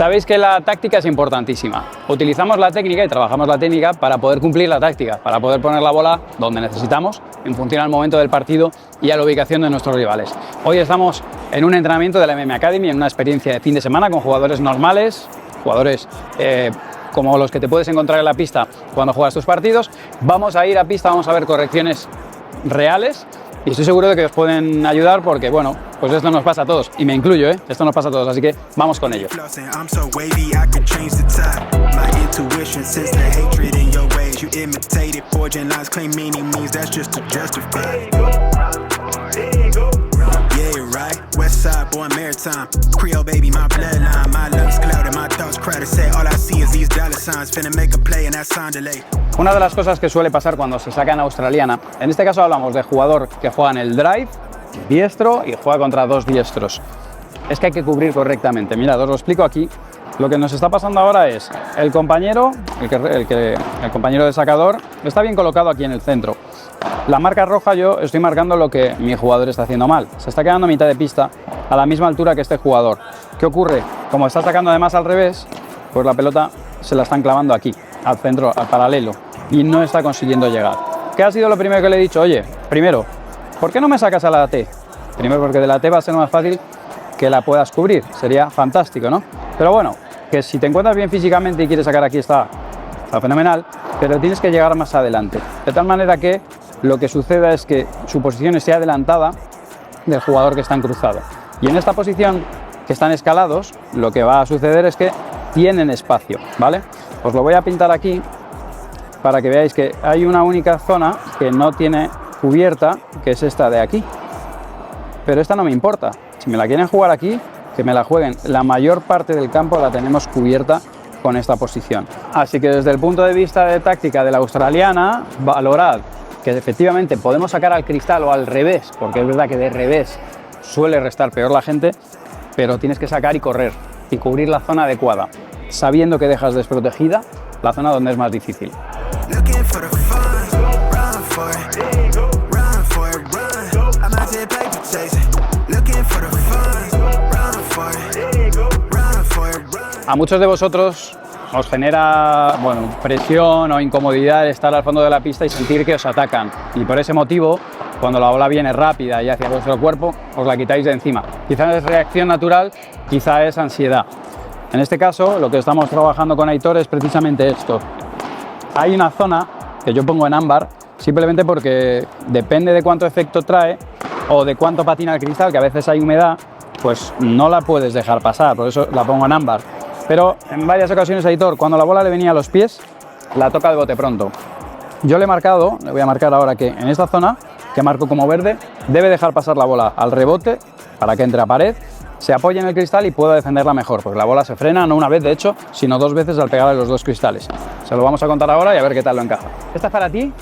Sabéis que la táctica es importantísima. Utilizamos la técnica y trabajamos la técnica para poder cumplir la táctica, para poder poner la bola donde necesitamos, en función al momento del partido y a la ubicación de nuestros rivales. Hoy estamos en un entrenamiento de la MM Academy, en una experiencia de fin de semana con jugadores normales, jugadores como los que te puedes encontrar en la pista cuando juegas tus partidos. Vamos a ir a pista, vamos a ver correcciones reales y estoy seguro de que os pueden ayudar porque, bueno, pues esto nos pasa a todos y me incluyo, esto nos pasa a todos, así que vamos con ello. Una de las cosas que suele pasar cuando se saca en australiana, en este caso hablamos de jugador que juega en el drive, diestro y juega contra dos diestros, es que hay que cubrir correctamente. Mirad, os lo explico aquí. Lo que nos está pasando ahora es el compañero, el compañero de sacador está bien colocado aquí en el centro. La marca roja, yo estoy marcando lo que mi jugador está haciendo mal. Se está quedando a mitad de pista, a la misma altura que este jugador. ¿Qué ocurre? Como está sacando además al revés, pues la pelota se la están clavando aquí, al centro, al paralelo, y no está consiguiendo llegar. ¿Qué ha sido lo primero que le he dicho? Oye, primero, ¿por qué no me sacas a la T? Primero porque de la T va a ser más fácil que la puedas cubrir, sería fantástico, ¿no? Pero bueno, que si te encuentras bien físicamente y quieres sacar aquí está fenomenal, pero tienes que llegar más adelante, de tal manera que lo que suceda es que su posición esté adelantada del jugador que está en cruzado. Y en esta posición, que están escalados, lo que va a suceder es que tienen espacio, ¿vale? Os lo voy a pintar aquí para que veáis que hay una única zona que no tiene cubierta, que es esta de aquí. Pero esta no me importa. Si me la quieren jugar aquí, que me la jueguen. La mayor parte del campo la tenemos cubierta con esta posición. Así que desde el punto de vista de táctica de la australiana, valorad que efectivamente podemos sacar al cristal o al revés, porque es verdad que de revés suele restar peor la gente, pero tienes que sacar y correr y cubrir la zona adecuada, sabiendo que dejas desprotegida la zona donde es más difícil. A muchos de vosotros os genera presión o incomodidad estar al fondo de la pista y sentir que os atacan. Y por ese motivo, cuando la bola viene rápida y hacia vuestro cuerpo, os la quitáis de encima. Quizás es reacción natural, quizá es ansiedad. En este caso, lo que estamos trabajando con Aitor es precisamente esto. Hay una zona que yo pongo en ámbar, simplemente porque depende de cuánto efecto trae o de cuánto patina el cristal, que a veces hay humedad, pues no la puedes dejar pasar, por eso la pongo en ámbar. Pero en varias ocasiones Aitor, cuando la bola le venía a los pies, la toca de bote pronto. Yo le he marcado, le voy a marcar ahora que en esta zona, que marco como verde, debe dejar pasar la bola al rebote para que entre a pared, se apoye en el cristal y pueda defenderla mejor, porque la bola se frena no una vez de hecho, sino dos veces al pegarle los dos cristales. Se lo vamos a contar ahora y a ver qué tal lo encaja. Esta es para ti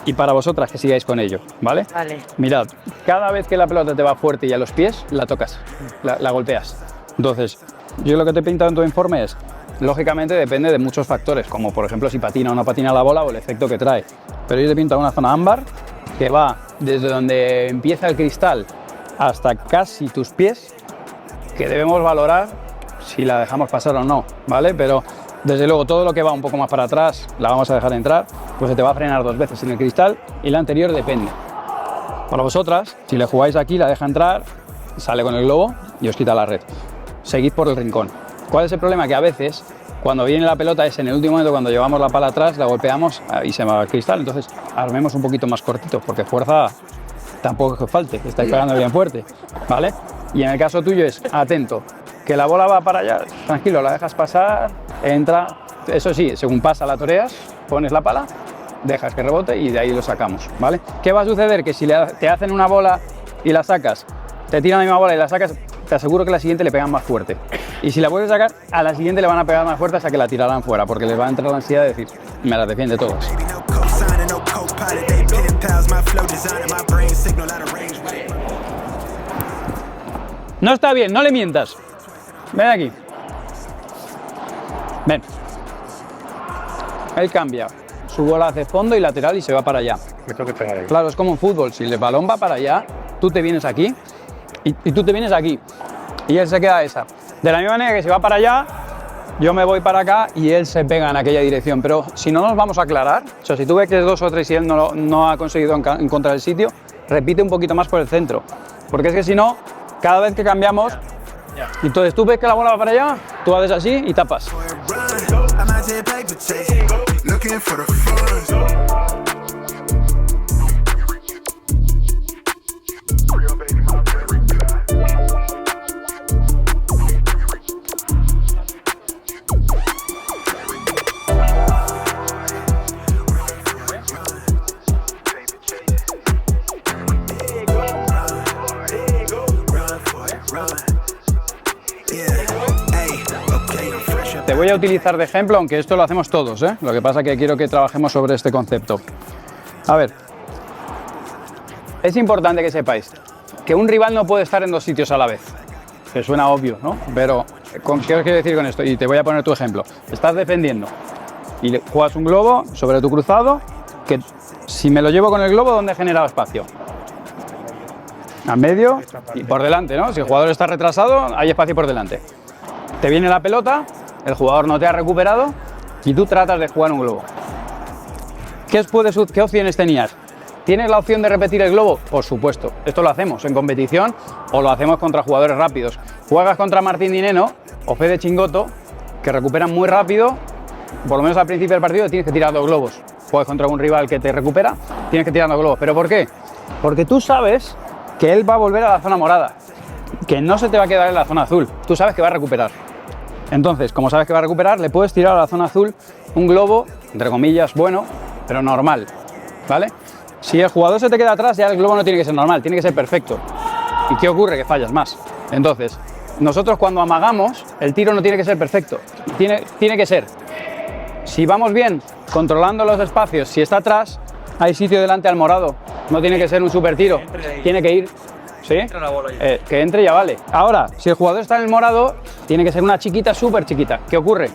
y para vosotras que sigáis con ello, ¿vale? Vale. Mirad, cada vez que la pelota te va fuerte y a los pies, la tocas, la golpeas. Entonces, yo lo que te he pintado en tu informe es, lógicamente depende de muchos factores, como por ejemplo si patina o no patina la bola o el efecto que trae. Pero yo te he pintado una zona ámbar que va desde donde empieza el cristal hasta casi tus pies, que debemos valorar si la dejamos pasar o no, ¿vale? Pero desde luego todo lo que va un poco más para atrás la vamos a dejar entrar, pues se te va a frenar dos veces en el cristal y la anterior depende. Para vosotras, si le jugáis aquí, la deja entrar, sale con el globo y os quita la red. Seguid por el rincón. ¿Cuál es el problema? Que a veces, cuando viene la pelota, es en el último momento cuando llevamos la pala atrás, la golpeamos y se va al cristal. Entonces, armemos un poquito más cortito, porque fuerza tampoco es que falte, que estáis pegando bien fuerte, ¿vale? Y en el caso tuyo es, atento, que la bola va para allá, tranquilo, la dejas pasar, entra, eso sí, según pasa la toreas, pones la pala, dejas que rebote y de ahí lo sacamos, ¿vale? ¿Qué va a suceder? Que si te hacen una bola y la sacas, te tiran la misma bola y la sacas, te aseguro que la siguiente le pegan más fuerte. Y si la vuelves a sacar, a la siguiente le van a pegar más fuerte hasta que la tirarán fuera, porque les va a entrar la ansiedad de decir, me las defiende todas. No está bien, no le mientas. Ven aquí. Ven. Él cambia. Su bola hace fondo y lateral y se va para allá. Me tengo que pegar ahí. Claro, es como en fútbol. Si el balón va para allá, tú te vienes aquí y tú te vienes aquí. Y él se queda esa. De la misma manera que si va para allá, yo me voy para acá y él se pega en aquella dirección. Pero si no nos vamos a aclarar, o sea, si tú ves que es 2 o 3 y él no ha conseguido encontrar el sitio, repite un poquito más por el centro. Porque es que si no, cada vez que cambiamos, entonces tú ves que la bola va para allá, tú haces así y tapas. Te voy a utilizar de ejemplo, aunque esto lo hacemos todos, ¿eh? Lo que pasa es que quiero que trabajemos sobre este concepto. A ver, es importante que sepáis que un rival no puede estar en 2 sitios a la vez. Que suena obvio, ¿no? Pero, ¿qué os quiero decir con esto? Y te voy a poner tu ejemplo. Estás defendiendo y juegas un globo sobre tu cruzado, que si me lo llevo con el globo, ¿dónde he generado espacio? A medio y por delante, ¿no? Si el jugador está retrasado, hay espacio por delante. Te viene la pelota, el jugador no te ha recuperado y tú tratas de jugar un globo. ¿Qué opciones tenías? ¿Tienes la opción de repetir el globo? Por supuesto. Esto lo hacemos en competición o lo hacemos contra jugadores rápidos. Juegas contra Martín Dineno o Fede Chingoto, que recuperan muy rápido. Por lo menos al principio del partido tienes que tirar 2 globos. Juegas contra un rival que te recupera, tienes que tirar 2 globos. ¿Pero por qué? Porque tú sabes que él va a volver a la zona morada, que no se te va a quedar en la zona azul. Tú sabes que va a recuperar. Entonces, como sabes que va a recuperar, le puedes tirar a la zona azul un globo, entre comillas, bueno, pero normal, ¿vale? Si el jugador se te queda atrás, ya el globo no tiene que ser normal, tiene que ser perfecto. ¿Y qué ocurre? Que fallas más. Entonces, nosotros cuando amagamos, el tiro no tiene que ser perfecto, tiene que ser, si vamos bien, controlando los espacios, si está atrás, hay sitio delante al morado, no tiene que ser un super tiro, tiene que ir... ¿Sí? Que entre ya vale. Ahora, si el jugador está en el morado, tiene que ser una chiquita, súper chiquita. ¿Qué ocurre?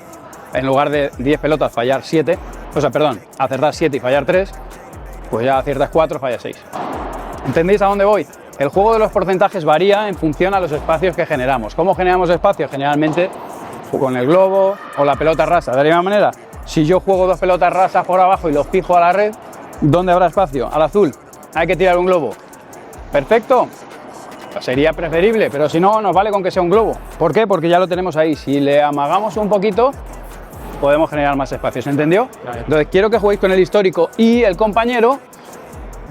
En lugar de 10 pelotas fallar 7, o sea, perdón, acertar 7 y fallar 3, pues ya aciertas 4, fallas 6. ¿Entendéis a dónde voy? El juego de los porcentajes varía en función a los espacios que generamos. ¿Cómo generamos espacios? Generalmente con el globo o la pelota rasa. De la misma manera, si yo juego 2 pelotas rasas por abajo y los fijo a la red, ¿dónde habrá espacio? Al azul. Hay que tirar un globo. ¿Perfecto? Sería preferible, pero si no, nos vale con que sea un globo. ¿Por qué? Porque ya lo tenemos ahí. Si le amagamos un poquito, podemos generar más espacios, ¿entendió? Entonces quiero que juguéis con el histórico y el compañero,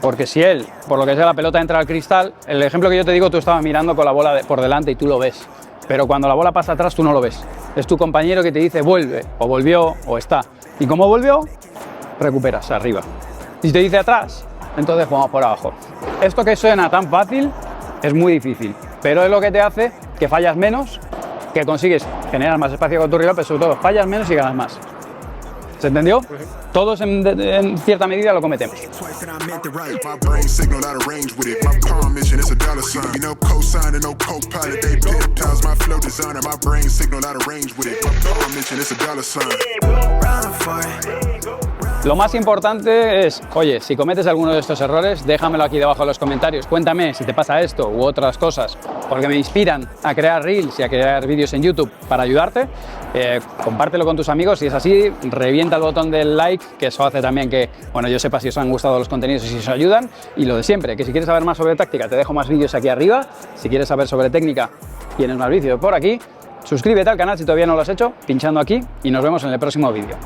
porque si él, por lo que sea, la pelota entra al cristal, el ejemplo que yo te digo, tú estabas mirando con la bola por delante y tú lo ves, pero cuando la bola pasa atrás tú no lo ves. Es tu compañero que te dice vuelve, o volvió, o está. Y como volvió, recuperas arriba. Y si te dice atrás, entonces jugamos por abajo. Esto que suena tan fácil es muy difícil, pero es lo que te hace que fallas menos, que consigues generar más espacio con tu rival, pero sobre todo fallas menos y ganas más. ¿Se entendió? Todos en cierta medida lo cometemos. Lo más importante es, oye, si cometes alguno de estos errores, déjamelo aquí debajo en los comentarios. Cuéntame si te pasa esto u otras cosas, porque me inspiran a crear reels y a crear vídeos en YouTube para ayudarte. Compártelo con tus amigos, si es así, revienta el botón del like, que eso hace también que, bueno, yo sepa si os han gustado los contenidos y si os ayudan. Y lo de siempre, que si quieres saber más sobre táctica, te dejo más vídeos aquí arriba. Si quieres saber sobre técnica, tienes más vídeos por aquí. Suscríbete al canal si todavía no lo has hecho, pinchando aquí, y nos vemos en el próximo vídeo.